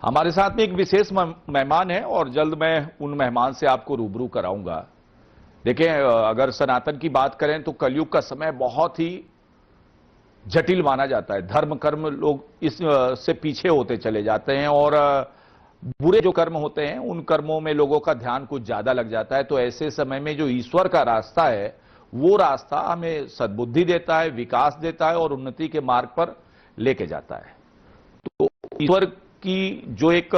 हमारे साथ में एक विशेष मेहमान है और जल्द मैं उन मेहमान से आपको रूबरू कराऊंगा। देखिए, अगर सनातन की बात करें तो कलयुग का समय बहुत ही जटिल माना जाता है। धर्म कर्म लोग इस से पीछे होते चले जाते हैं और बुरे जो कर्म होते हैं उन कर्मों में लोगों का ध्यान कुछ ज्यादा लग जाता है। तो ऐसे समय में जो ईश्वर का रास्ता है वो रास्ता हमें सद्बुद्धि देता है, विकास देता है और उन्नति के मार्ग पर लेके जाता है। तो ईश्वर की जो एक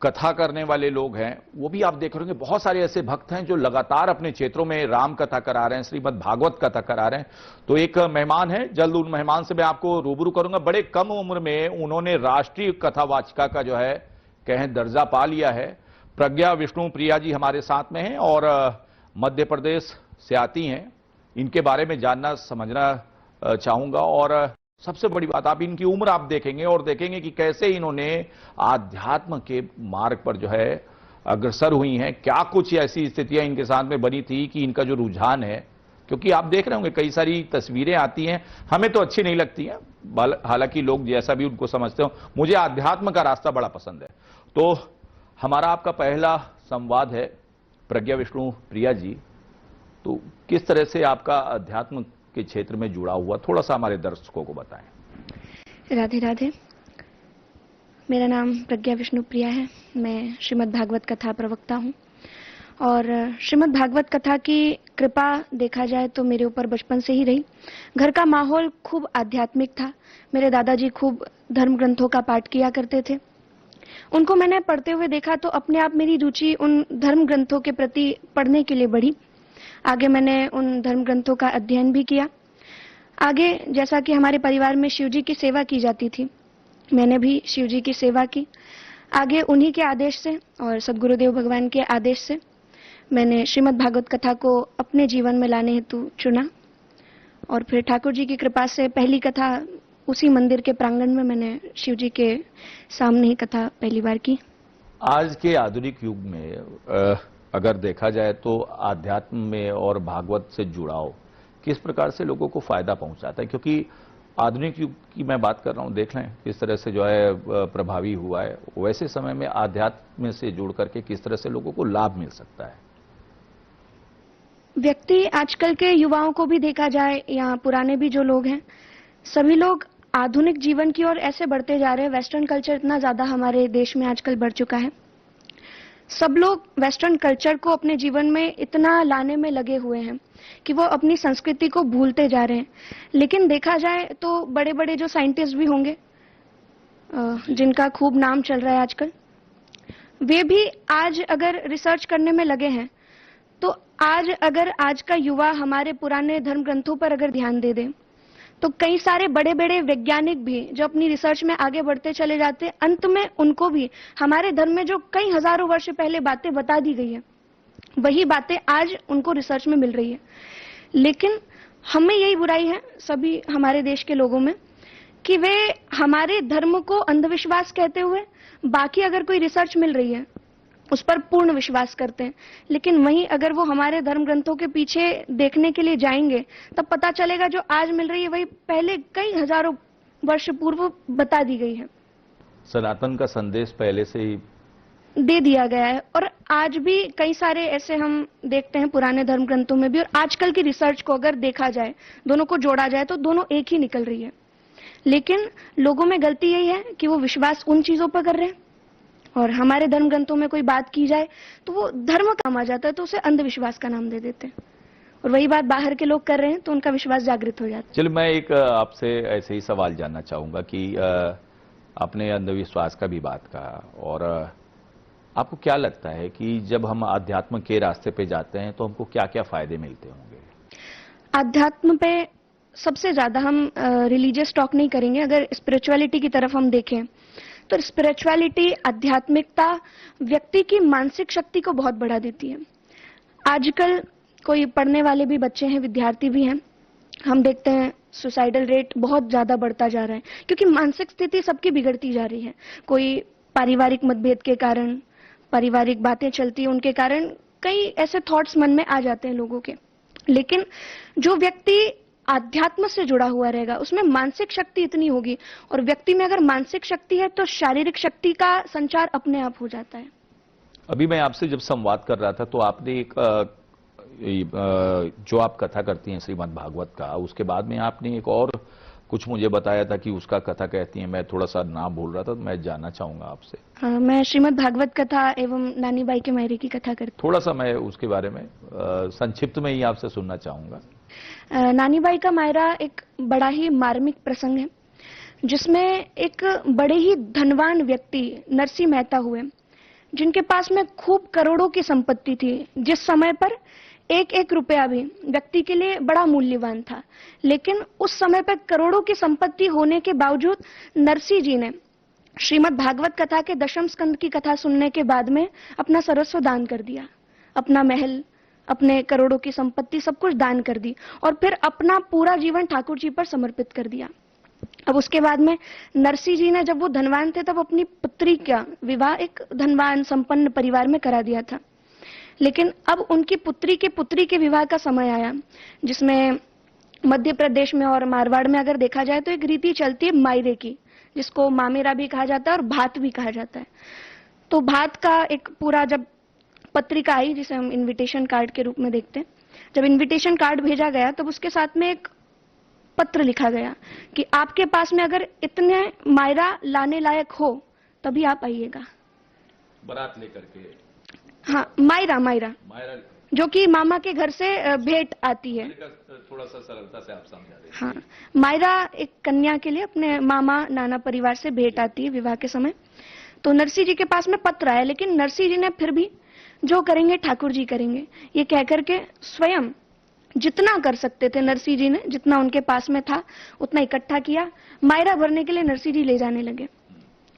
कथा करने वाले लोग हैं वो भी आप देख रहे होंगे, बहुत सारे ऐसे भक्त हैं जो लगातार अपने क्षेत्रों में राम कथा करा रहे हैं, श्रीमद् भागवत कथा करा रहे हैं। तो एक मेहमान है, जल्द उन मेहमान से मैं आपको रूबरू करूंगा। बड़े कम उम्र में उन्होंने राष्ट्रीय कथावाचिका का जो है कहें दर्जा पा लिया है। प्रज्ञा विष्णु प्रिया जी हमारे साथ में हैं और मध्य प्रदेश से आती हैं। इनके बारे में जानना समझना चाहूंगा और सबसे बड़ी बात, आप इनकी उम्र आप देखेंगे और देखेंगे कि कैसे इन्होंने आध्यात्म के मार्ग पर जो है अग्रसर हुई हैं। क्या कुछ ऐसी स्थितियां इनके साथ में बनी थी कि इनका जो रुझान है, क्योंकि आप देख रहे होंगे कई सारी तस्वीरें आती हैं, हमें तो अच्छी नहीं लगती हैं, हालांकि लोग जैसा भी उनको समझते हो। मुझे आध्यात्म का रास्ता बड़ा पसंद है। तो हमारा आपका पहला संवाद है प्रज्ञा विष्णु प्रिया जी। तो किस तरह से आपका अध्यात्म के क्षेत्र में जुड़ा हुआ, थोड़ा सा हमारे दर्शकों को बताएं। राधे राधे। मेरा नाम प्रज्ञा विष्णु प्रिया है। मैं श्रीमद् भागवत कथा प्रवक्ता हूँ और श्रीमद् भागवत कथा की कृपा देखा जाए तो मेरे ऊपर बचपन से ही रही। घर का माहौल खूब आध्यात्मिक था। मेरे दादाजी खूब धर्म ग्रंथों का पाठ किया करते थे। उनको मैंने पढ़ते हुए देखा तो अपने आप मेरी रुचि उन धर्म ग्रंथों के प्रति पढ़ने के लिए बढ़ी। आगे मैंने उन धर्म ग्रंथों का अध्ययन भी किया। आगे जैसा कि हमारे परिवार में शिव जी की सेवा की जाती थी, मैंने भी शिव जी की सेवा की। आगे उन्हीं के आदेश से और सदगुरुदेव भगवान के आदेश से मैंने श्रीमद् भागवत कथा को अपने जीवन में लाने हेतु चुना और फिर ठाकुर जी की कृपा से पहली कथा उसी मंदिर के प्रांगण में मैंने शिव जी के सामने ही कथा पहली बार की। आज के आधुनिक युग में अगर देखा जाए तो आध्यात्म में और भागवत से जुड़ाव किस प्रकार से लोगों को फायदा पहुंचाता है, क्योंकि आधुनिक युग की मैं बात कर रहा हूं, देख लें किस तरह से जो है प्रभावी हुआ है, वैसे समय में आध्यात्म से जुड़ करके किस तरह से लोगों को लाभ मिल सकता है। व्यक्ति आजकल के युवाओं को भी देखा जाए या पुराने भी जो लोग हैं, सभी लोग आधुनिक जीवन की ओर ऐसे बढ़ते जा रहे हैं। वेस्टर्न कल्चर इतना ज्यादा हमारे देश में आजकल बढ़ चुका है। सब लोग वेस्टर्न कल्चर को अपने जीवन में इतना लाने में लगे हुए हैं कि वो अपनी संस्कृति को भूलते जा रहे हैं। लेकिन देखा जाए तो बड़े बड़े जो साइंटिस्ट भी होंगे जिनका खूब नाम चल रहा है आजकल, वे भी आज अगर रिसर्च करने में लगे हैं तो आज का युवा हमारे पुराने धर्म ग्रंथों पर अगर ध्यान दे दे तो कई सारे बड़े बड़े वैज्ञानिक भी जो अपनी रिसर्च में आगे बढ़ते चले जाते हैं, अंत में उनको भी हमारे धर्म में जो कई हजारों वर्ष पहले बातें बता दी गई है वही बातें आज उनको रिसर्च में मिल रही है। लेकिन हमें यही बुराई है सभी हमारे देश के लोगों में कि वे हमारे धर्म को अंधविश्वास कहते हुए बाकी अगर कोई रिसर्च मिल रही है उस पर पूर्ण विश्वास करते हैं। लेकिन वहीं अगर वो हमारे धर्म ग्रंथों के पीछे देखने के लिए जाएंगे तब पता चलेगा जो आज मिल रही है वही पहले कई हजारों वर्ष पूर्व बता दी गई है। सनातन का संदेश पहले से ही दे दिया गया है और आज भी कई सारे ऐसे हम देखते हैं पुराने धर्म ग्रंथों में भी और आजकल की रिसर्च को अगर देखा जाए, दोनों को जोड़ा जाए तो दोनों एक ही निकल रही है। लेकिन लोगों में गलती यही है कि वो विश्वास उन चीजों पर कर रहे हैं और हमारे धर्म ग्रंथों में कोई बात की जाए तो वो धर्म काम आ जाता है तो उसे अंधविश्वास का नाम दे देते हैं और वही बात बाहर के लोग कर रहे हैं तो उनका विश्वास जागृत हो जाता है। चलिए, मैं एक आपसे ऐसे ही सवाल जानना चाहूंगा कि आपने अंधविश्वास का भी बात कहा और आपको क्या लगता है कि जब हम आध्यात्म के रास्ते पे जाते हैं तो हमको क्या क्या फायदे मिलते होंगे? आध्यात्म पे सबसे ज्यादा हम रिलीजियस टॉक नहीं करेंगे। अगर स्पिरिचुअलिटी की तरफ हम देखें तो स्पिरिचुअलिटी, आध्यात्मिकता व्यक्ति की मानसिक शक्ति को बहुत बढ़ा देती है। आजकल कोई पढ़ने वाले भी बच्चे हैं, विद्यार्थी भी हैं, हम देखते हैं सुसाइडल रेट बहुत ज्यादा बढ़ता जा रहा है क्योंकि मानसिक स्थिति सबकी बिगड़ती जा रही है। कोई पारिवारिक मतभेद के कारण, पारिवारिक बातें चलती है उनके कारण कई ऐसे थॉट्स मन में आ जाते हैं लोगों के। लेकिन जो व्यक्ति आध्यात्म से जुड़ा हुआ रहेगा, उसमें मानसिक शक्ति इतनी होगी। और व्यक्ति में अगर मानसिक शक्ति है तो शारीरिक शक्ति का संचार अपने आप हो जाता है। अभी मैं आपसे जब संवाद कर रहा था तो आपने एक जो आप कथा करती हैं श्रीमद् भागवत का, उसके बाद में आपने एक और कुछ मुझे बताया था कि उसका कथा कहती हैं। मैं थोड़ा सा नाम भूल रहा था, तो मैं जानना चाहूंगा आपसे। मैं श्रीमद् भागवत कथा एवं नानी बाई के मायरे की कथा करती थोड़ा सा मैं उसके बारे में संक्षिप्त में ही आपसे सुनना चाहूंगा। हूँ। नानी बाई का मायरा एक बड़ा ही मार्मिक प्रसंग है, जिसमें एक बड़े ही धनवान व्यक्ति नरसिंह मेहता हुए, जिनके पास में खूब करोड़ों की संपत्ति थी। जिस समय पर एक एक रुपया भी व्यक्ति के लिए बड़ा मूल्यवान था, लेकिन उस समय पर करोड़ों की संपत्ति होने के बावजूद नरसिंह जी ने श्रीमद् भागवत कथा के दशम स्कंद की कथा सुनने के बाद में अपना सर्वस्व दान कर दिया। अपना महल, अपने करोड़ों की संपत्ति, सब कुछ दान कर दी और फिर अपना पूरा जीवन ठाकुर जी पर समर्पित कर दिया। अब उसके बाद में नरसिंह जी ने, जब वो धनवान थे, तब अपनी पुत्री का विवाह एक धनवान संपन्न परिवार में करा दिया था। लेकिन अब उनकी पुत्री के विवाह का समय आया, जिसमें मध्य प्रदेश में और मारवाड़ में अगर देखा जाए तो एक रीति चलती है मायरे की, जिसको मामेरा भी कहा जाता है और भात भी कहा जाता है। तो भात का एक पूरा जब पत्रिका आई, जिसे हम इनविटेशन कार्ड के रूप में देखते हैं, जब इनविटेशन कार्ड भेजा गया तब उसके साथ में एक पत्र लिखा गया कि आपके पास में अगर इतने मायरा लाने लायक हो तभी आप आइएगा। बारात लेकर के? हाँ, मायरा मायरा मायरा, जो कि मामा के घर से भेंट आती है। थोड़ा सा सरलता से आप समझा दें। हाँ, मायरा एक कन्या के लिए अपने मामा नाना परिवार से भेंट आती है विवाह के समय। तो नरसिंह जी के पास में पत्र आया, लेकिन नरसिंह जी ने फिर भी जो करेंगे ठाकुर जी करेंगे ये कहकर के स्वयं जितना कर सकते थे नरसिंह जी ने, जितना उनके पास में था उतना इकट्ठा किया। मायरा भरने के लिए नरसिंह जी ले जाने लगे।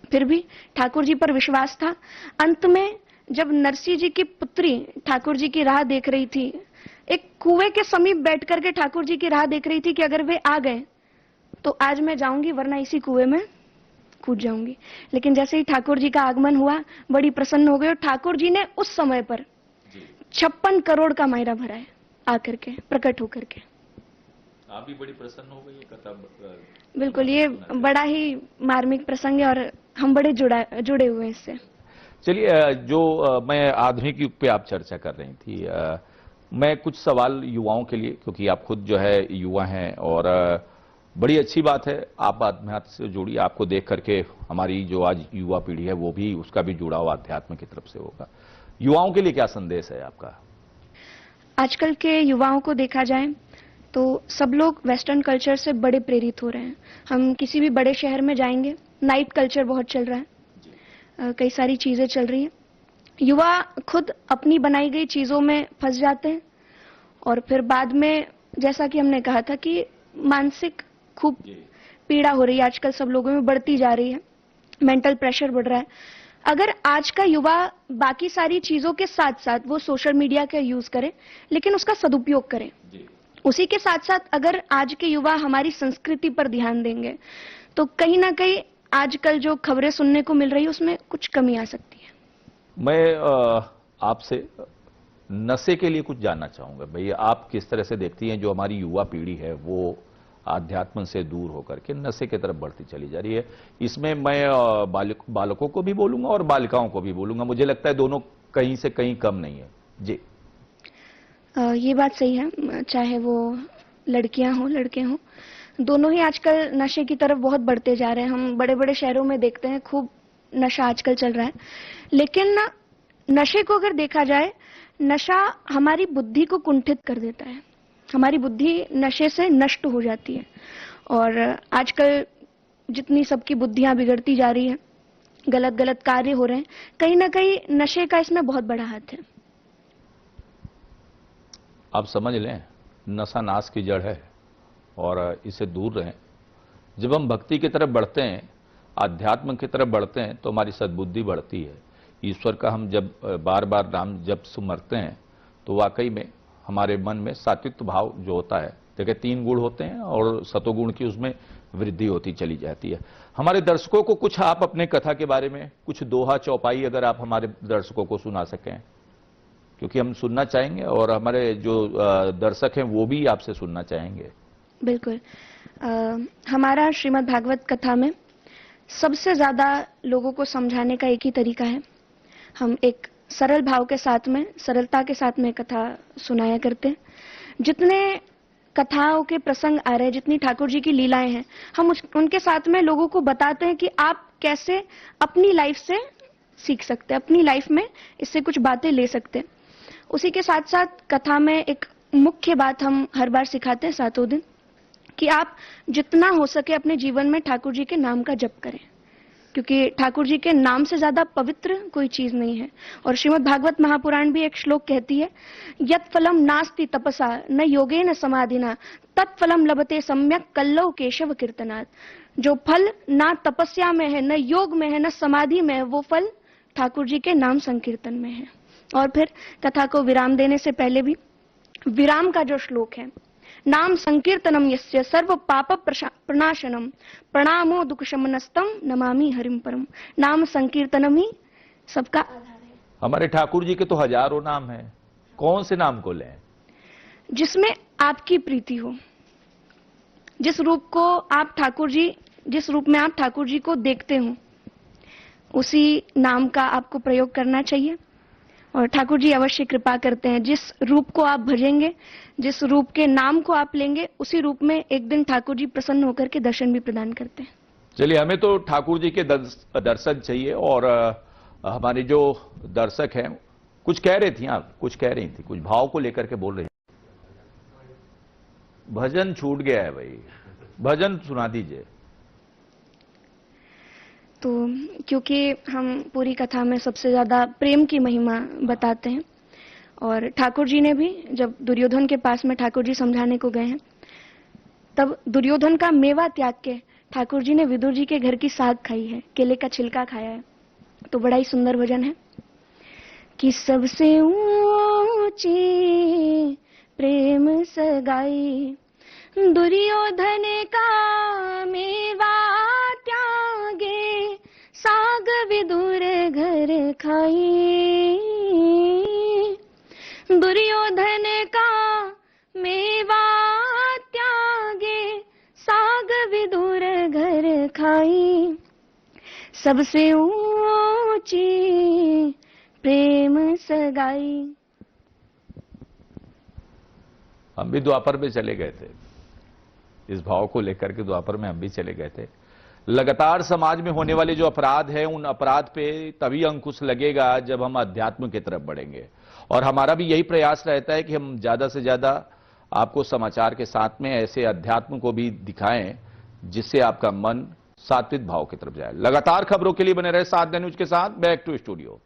फिर भी ठाकुर जी पर विश्वास था। अंत में जब नरसिंह जी की पुत्री ठाकुर जी की राह देख रही थी, एक कुएं के समीप बैठ करके ठाकुर जी की राह देख रही थी कि अगर वे आ गए तो आज मैं जाऊंगी, वरना इसी कुएं में कूद जाऊंगी। लेकिन जैसे ही ठाकुर जी का आगमन हुआ, बड़ी प्रसन्न हो गई और ठाकुर जी ने उस समय पर 56 करोड़ का मायरा भरा है आकर के, प्रकट होकर के। आप भी बड़ी प्रसन्न हो गई कथा? बिल्कुल, ये बड़ा ही मार्मिक प्रसंग है और हम बड़े जुड़े हुए हैं इससे। चलिए, जो मैं आधुनिक युग पे आप चर्चा कर रही थी, मैं कुछ सवाल युवाओं के लिए, क्योंकि आप खुद जो है युवा हैं और बड़ी अच्छी बात है आप आध्यात्म से जुड़ी। आपको देख करके हमारी जो आज युवा पीढ़ी है वो भी, उसका भी जुड़ाव आध्यात्म की तरफ से होगा। युवाओं के लिए क्या संदेश है आपका? आजकल के युवाओं को देखा जाए तो सब लोग वेस्टर्न कल्चर से बड़े प्रेरित हो रहे हैं। हम किसी भी बड़े शहर में जाएंगे, नाइट कल्चर बहुत चल रहा है, कई सारी चीजें चल रही हैं। युवा खुद अपनी बनाई गई चीजों में फंस जाते हैं और फिर बाद में, जैसा कि हमने कहा था कि मानसिक खूब पीड़ा हो रही है आजकल, सब लोगों में बढ़ती जा रही है, मेंटल प्रेशर बढ़ रहा है। अगर आज का युवा बाकी सारी चीजों के साथ साथ वो सोशल मीडिया का यूज करे, लेकिन उसका सदुपयोग करे, उसी के साथ साथ अगर आज के युवा हमारी संस्कृति पर ध्यान देंगे तो कहीं ना कहीं आजकल जो खबरें सुनने को मिल रही है उसमें कुछ कमी आ सकती है। मैं आपसे नशे के लिए कुछ जानना चाहूंगा। भैया, आप किस तरह से देखती हैं जो हमारी युवा पीढ़ी है वो आध्यात्म से दूर होकर के नशे की तरफ बढ़ती चली जा रही है? इसमें मैं बालकों को भी बोलूंगा और बालिकाओं को भी बोलूंगा। मुझे लगता है दोनों कहीं से कहीं कम नहीं है। जी, ये बात सही है, चाहे वो लड़कियां हों लड़के हों, दोनों ही आजकल नशे की तरफ बहुत बढ़ते जा रहे हैं। हम बड़े बड़े शहरों में देखते हैं खूब नशा आजकल चल रहा है। लेकिन नशे को अगर देखा जाए, नशा हमारी बुद्धि को कुंठित कर देता है, हमारी बुद्धि नशे से नष्ट हो जाती है। और आजकल जितनी सबकी बुद्धियां बिगड़ती जा रही है, गलत गलत कार्य हो रहे हैं, कहीं ना कहीं नशे का इसमें बहुत बड़ा हाथ है। आप समझ लें, नशा नाश की जड़ है और इससे दूर रहें। जब हम भक्ति की तरफ बढ़ते हैं, आध्यात्म की तरफ बढ़ते हैं, तो हमारी सद्बुद्धि बढ़ती है। ईश्वर का हम जब बार बार नाम जब सुमरते हैं तो वाकई में हमारे मन में सात्विक भाव जो होता है, देखिए 3 गुण होते हैं और सतोगुण की उसमें वृद्धि होती चली जाती है। हमारे दर्शकों को कुछ आप अपने कथा के बारे में कुछ दोहा चौपाई अगर आप हमारे दर्शकों को सुना सकें, क्योंकि हम सुनना चाहेंगे और हमारे जो दर्शक हैं वो भी आपसे सुनना चाहेंगे। बिल्कुल। हमारा श्रीमद् भागवत कथा में सबसे ज्यादा लोगों को समझाने का एक ही तरीका है। हम एक सरल भाव के साथ में, सरलता के साथ में कथा सुनाया करते हैं। जितने कथाओं के प्रसंग आ रहे हैं, जितनी ठाकुर जी की लीलाएं हैं, हम उनके साथ में लोगों को बताते हैं कि आप कैसे अपनी लाइफ से सीख सकते हैं, अपनी लाइफ में इससे कुछ बातें ले सकते हैं। उसी के साथ साथ कथा में एक मुख्य बात हम हर बार सिखाते हैं सातों दिन, कि आप जितना हो सके अपने जीवन में ठाकुर जी के नाम का जप करें, क्योंकि ठाकुर जी के नाम से ज्यादा पवित्र कोई चीज नहीं है। और श्रीमद् भागवत महापुराण भी एक श्लोक कहती है, यत् फलम नास्ति तपसा न योगेन समाधिना तत्फलम लभते सम्यक कल्लव केशव कीर्तनात्। जो फल ना तपस्या में है, न योग में है, न समाधि में है, वो फल ठाकुर जी के नाम संकीर्तन में है। और फिर कथा को विराम देने से पहले भी विराम का जो श्लोक है, नाम संकीर्तनम यस्य सर्व पाप प्रणाशनम प्रणामो दुख शमनस्तम नमामि हरिम परम। नाम संकीर्तनम ही सबका आधार है। हमारे ठाकुर जी के तो हजारों नाम हैं, कौन से नाम को लें? जिसमें आपकी प्रीति हो, जिस रूप में आप ठाकुर जी को देखते हो, उसी नाम का आपको प्रयोग करना चाहिए। और ठाकुर जी अवश्य कृपा करते हैं। जिस रूप को आप भजेंगे, जिस रूप के नाम को आप लेंगे, उसी रूप में एक दिन ठाकुर जी प्रसन्न होकर के दर्शन भी प्रदान करते हैं। चलिए, हमें तो ठाकुर जी के दर्शन चाहिए। और हमारे जो दर्शक हैं, कुछ कह रही थी, आप कुछ कह रही थी, कुछ भाव को लेकर के बोल रहे हैं। भजन छूट गया है भाई, भजन सुना दीजिए। तो क्योंकि हम पूरी कथा में सबसे ज्यादा प्रेम की महिमा बताते हैं, और ठाकुर जी ने भी जब दुर्योधन के पास में ठाकुर जी समझाने को गए हैं, तब दुर्योधन का मेवा त्याग के ठाकुर जी ने विदुर जी के घर की साग खाई है, केले का छिलका खाया है। तो बड़ा ही सुंदर भजन है कि सबसे ऊंची प्रेम सगाई दुर्योधन का मेवा त्यागे साग विदुर घर खाई। दुर्योधन का मेवा त्यागे साग विदुर घर खाई। सबसे ऊंची प्रेम सगाई। हम भी द्वापर में चले गए थे, इस भाव को लेकर के द्वापर में हम भी चले गए थे। लगातार समाज में होने वाले जो अपराध है, उन अपराध पे तभी अंकुश लगेगा जब हम अध्यात्म की तरफ बढ़ेंगे। और हमारा भी यही प्रयास रहता है कि हम ज्यादा से ज्यादा आपको समाचार के साथ में ऐसे अध्यात्म को भी दिखाएं, जिससे आपका मन सात्विक भाव की तरफ जाए। लगातार खबरों के लिए बने रहे साथ न्यूज के साथ। Back to studio.